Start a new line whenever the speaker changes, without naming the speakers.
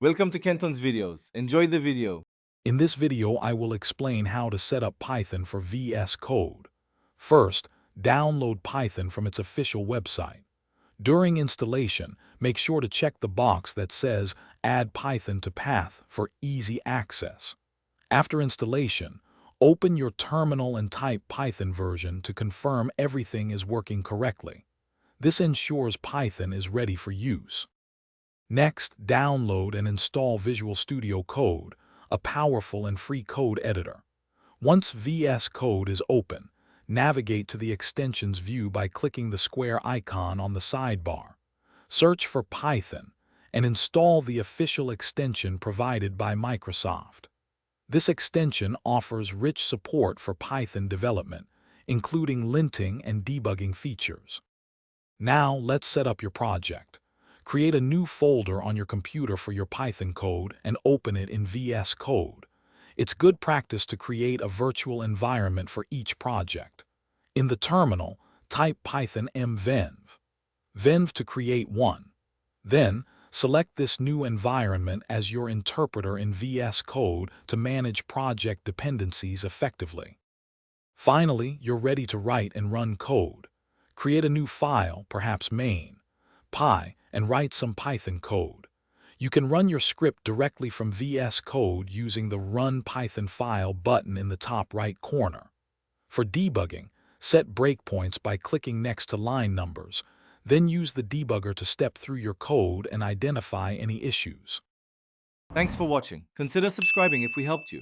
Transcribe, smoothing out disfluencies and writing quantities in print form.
Welcome to Kenton's videos. Enjoy the video.
In this video, I will explain how to set up Python for VS Code. First, download Python from its official website. During installation, make sure to check the box that says Add Python to Path for easy access. After installation, open your terminal and type Python version to confirm everything is working correctly. This ensures Python is ready for use. Next, download and install Visual Studio Code, a powerful and free code editor. Once VS Code is open, navigate to the extensions view by clicking the square icon on the sidebar. Search for Python and install the official extension provided by Microsoft. This extension offers rich support for Python development, including linting and debugging features. Now, let's set up your project. Create a new folder on your computer for your Python code and open it in VS Code. It's good practice to create a virtual environment for each project. In the terminal, type Python venv to create one. Then, select this new environment as your interpreter in VS Code to manage project dependencies effectively. Finally, you're ready to write and run code. Create a new file, perhaps main.py, and write some Python code. You can run your script directly from VS Code using the Run Python File button in the top right corner. For debugging, set breakpoints by clicking next to line numbers, then use the debugger to step through your code and identify any issues.
Thanks for watching. Consider subscribing if we helped you.